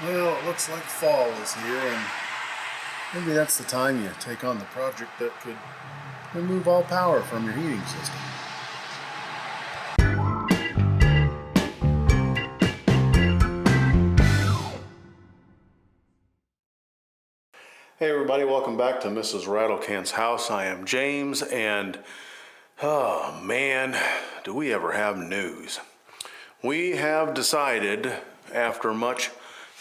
Well, it looks like fall is here, and maybe that's the time you take on the project that could remove all power from your heating system. Hey everybody, welcome back to Mrs. Rattlecan'S house. I am James, and oh man, do we ever have news. We have decided, after much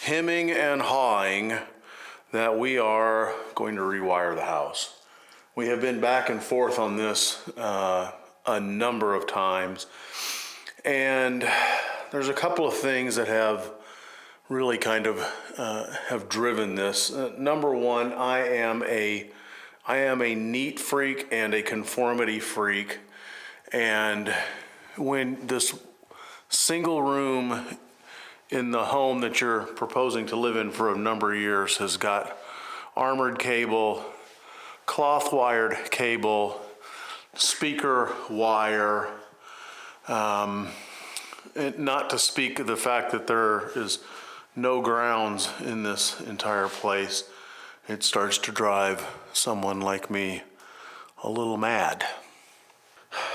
hemming and hawing, that we are going to rewire the house. We have been back and forth on this a number of times, and there's a couple of things that have really kind of have driven this. Number one, I am a neat freak and a conformity freak, and when this single room in the home that you're proposing to live in for a number of years has got armored cable, cloth wired cable, speaker wire, and not to speak of the fact that there is no grounds in this entire place, it starts to drive someone like me a little mad.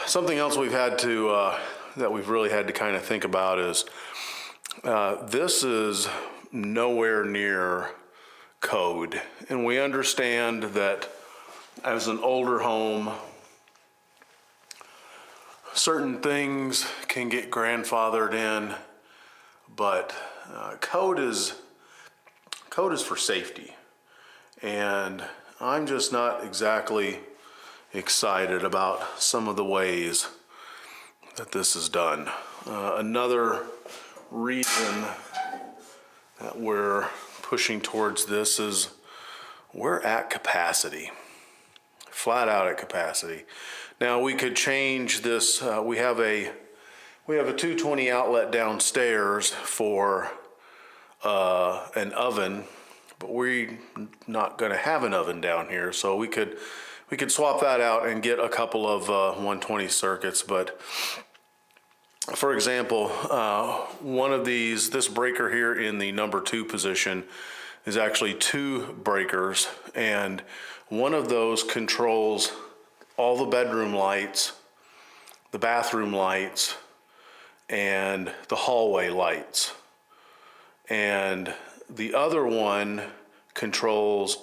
Something else we've had to that we've really had to kind of think about is this is nowhere near code, and we understand that as an older home, certain things can get grandfathered in, but code is for safety, and I'm just not exactly excited about some of the ways that this is done. Another reason that we're pushing towards this is we're at capacity, flat out at capacity. Now we could change this. We have a 220 outlet downstairs for an oven, but we're not going to have an oven down here, so we could swap that out and get a couple of 120 circuits. But for example, one of these, this breaker here in the number 2 position is actually 2 breakers, and one of those controls all the bedroom lights, the bathroom lights, and the hallway lights. And the other one controls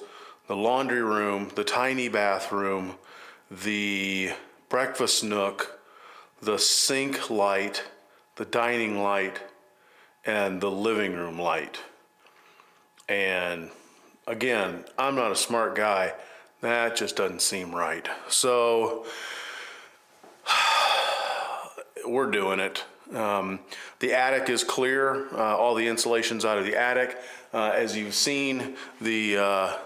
the laundry room, the tiny bathroom, the breakfast nook, the sink light, the dining light, and the living room light. And again, I'm not a smart guy. That just doesn't seem right. So we're doing it. The attic is clear. All the insulation's out of the attic. As you've seen, the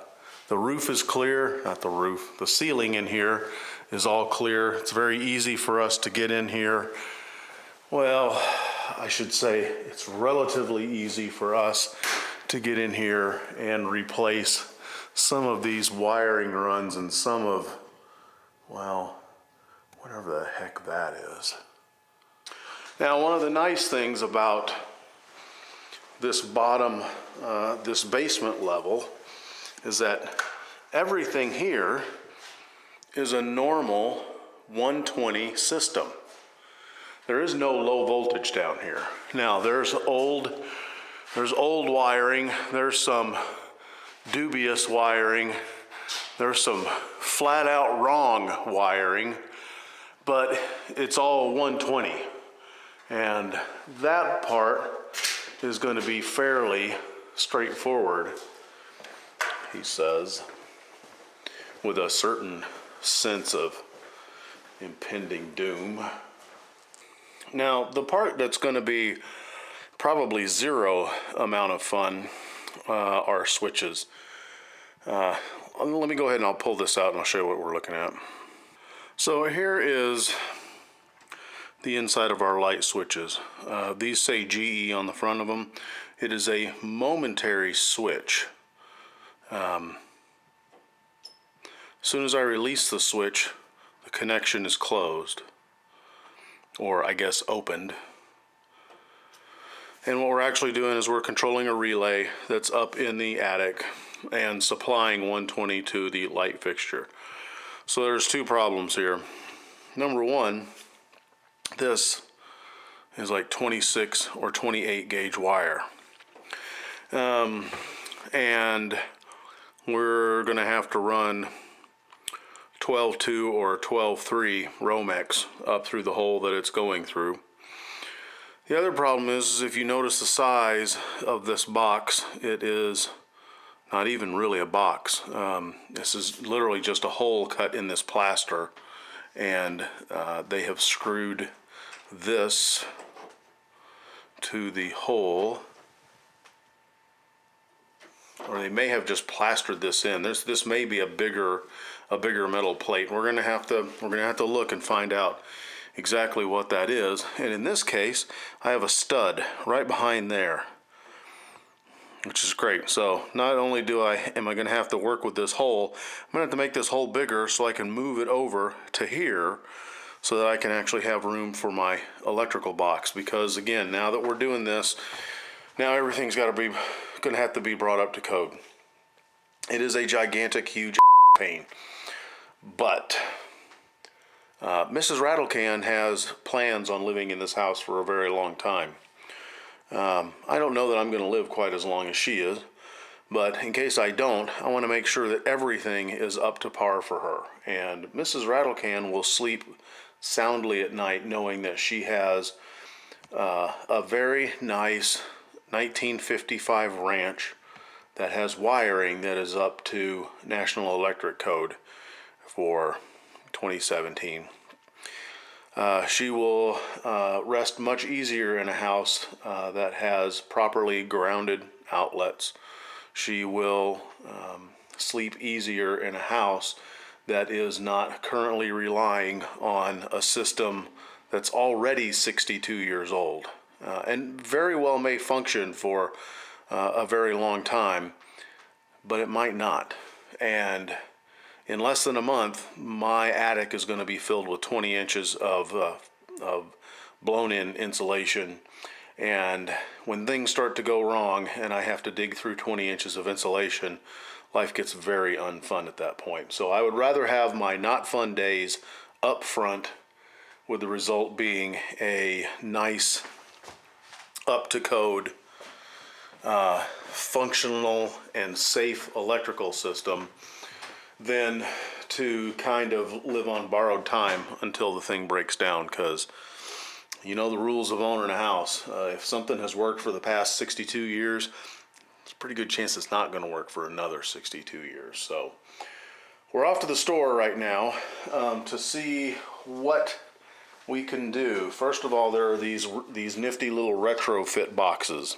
roof is clear. Not the roof. The ceiling in here is all clear. It's very easy for us to get in here. Well, I should say it's relatively easy for us to get in here and replace some of these wiring runs and some of, well, whatever the heck that is. Now, one of the nice things about this bottom, this basement level, is that everything here is a normal 120 system. There is no low voltage down here. Now, there's old wiring, there's some dubious wiring, there's some flat out wrong wiring, but it's all 120. And that part is going to be fairly straightforward, he says, with a certain sense of impending doom. Now, the part that's going to be probably zero amount of fun are switches. Let me go ahead and I'll pull this out and I'll show you what we're looking at. So here is the inside of our light switches. These say GE on the front of them. It is a momentary switch. As soon as I release the switch, the connection is closed, or I guess opened. And what we're actually doing is we're controlling a relay that's up in the attic and supplying 120 to the light fixture. So there's two problems here. Number one, this is like 26 or 28 gauge wire. And we're going to have to run 12.2 or 12.3 Romex up through the hole that it's going through. The other problem is if you notice the size of this box, it is not even really a box. This is literally just a hole cut in this plaster, and they have screwed this to the hole, or they may have just plastered this in. This may be a bigger metal plate. We're gonna have to look and find out exactly what that is. And in this case, I have a stud right behind there, which is great. So not only am I going to have to work with this hole, I'm going to have to make this hole bigger so I can move it over to here so that I can actually have room for my electrical box. Because again, now that we're doing this, now everything's going to have to be brought up to code. It is a gigantic, huge pain. But Mrs. Rattlecan has plans on living in this house for a very long time. I don't know that I'm going to live quite as long as she is, but in case I don't, I want to make sure that everything is up to par for her. And Mrs. Rattlecan will sleep soundly at night knowing that she has a very nice 1955 ranch that has wiring that is up to National Electric Code for 2017. She will rest much easier in a house that has properly grounded outlets. She will sleep easier in a house that is not currently relying on a system that's already 62 years old and very well may function for a very long time, but it might not. And in less than a month, my attic is going to be filled with 20 inches of blown-in insulation. And when things start to go wrong and I have to dig through 20 inches of insulation, life gets very unfun at that point. So I would rather have my not fun days up front, with the result being a nice, up-to-code, functional and safe electrical system, than to kind of live on borrowed time until the thing breaks down. Because you know the rules of owning a house. If something has worked for the past 62 years, it's a pretty good chance it's not going to work for another 62 years. So we're off to the store right now to see what we can do. First of all, there are these nifty little retrofit boxes,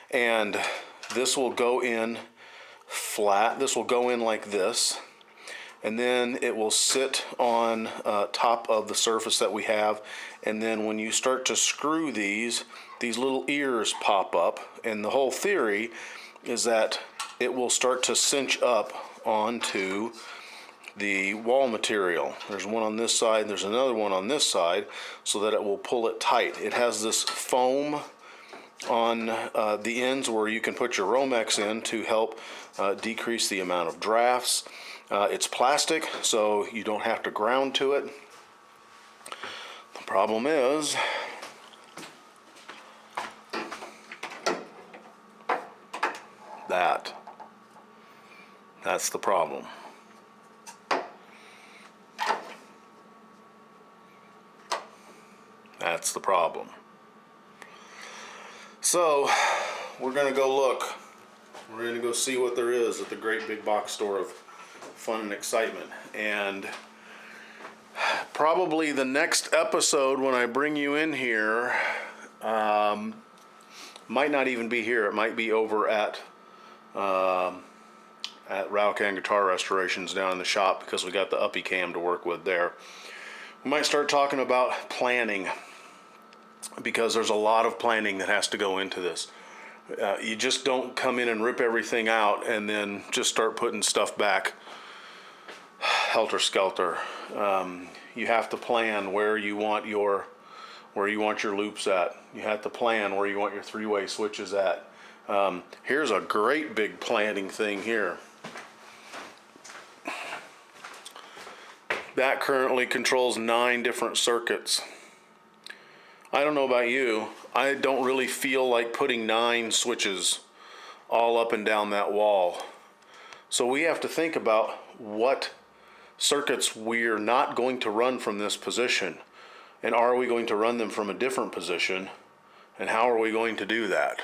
and this will go in flat. This will go in like this, and then it will sit on top of the surface that we have. And then when you start to screw these little ears pop up, and the whole theory is that it will start to cinch up onto the wall material. There's one on this side, there's another one on this side, so that it will pull it tight. It has this foam on the ends where you can put your Romex in to help decrease the amount of drafts. It's plastic, so you don't have to ground to it. The problem is that's the problem. That's the problem. So we're gonna go look. We're gonna go see what there is at the great big box store of fun and excitement. And probably the next episode when I bring you in here might not even be here. It might be over at Rattlecan Guitar Restorations down in the shop, because we got the uppy cam to work with there. We might start talking about planning, because there's a lot of planning that has to go into this. You just don't come in and rip everything out and then just start putting stuff back helter-skelter. You have to plan where you want your where you want your loops at. You have to plan where you want your three-way switches at. Here's a great big planning thing here. That currently controls 9 different circuits. I don't know about you, I don't really feel like putting 9 switches all up and down that wall. So we have to think about what circuits we're not going to run from this position, and are we going to run them from a different position, and how are we going to do that?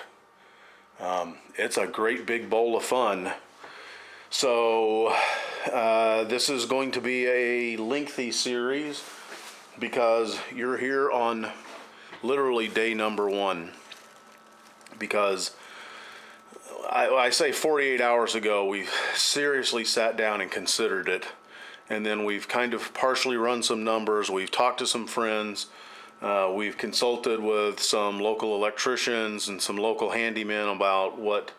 It's a great big bowl of fun. So this is going to be a lengthy series because you're here on literally day number 1, because I say 48 hours ago we seriously sat down and considered it, and then we've kind of partially run some numbers. We've talked to some friends. We've consulted with some local electricians and some local handymen about what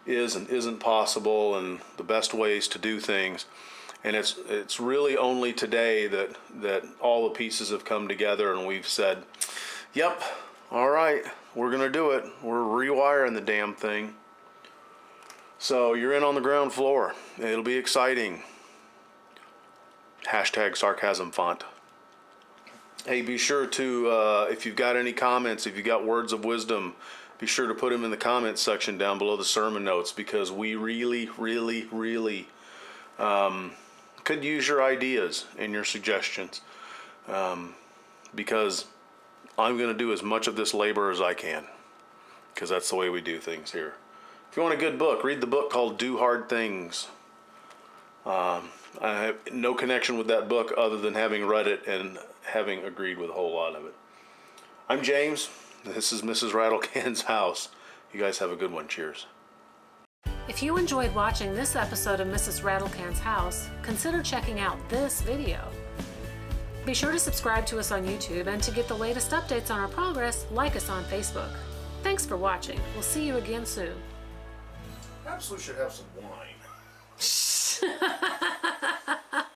is and isn't possible and the best ways to do things. And it's really only today that all the pieces have come together and we've said, yep, all right, we're gonna do it. We're rewiring the damn thing. So you're in on the ground floor. It'll be exciting. Hashtag sarcasm font. Hey, be sure to, if you've got any comments, if you've got words of wisdom, be sure to put them in the comments section down below the sermon notes, because we really could use your ideas and your suggestions, because I'm going to do as much of this labor as I can, because that's the way we do things here. If you want a good book, read the book called Do Hard Things. I have no connection with that book other than having read it and having agreed with a whole lot of it. I'm James. This is Mrs. RATTLECAN'S house. You guys have a good one. Cheers. If you enjoyed watching this episode of Mrs. RATTLECAN'S house, consider checking out this video. Be sure to subscribe to us on YouTube, and to get the latest updates on our progress, like us on Facebook. Thanks for watching. We'll see you again soon. Absolutely should have some wine.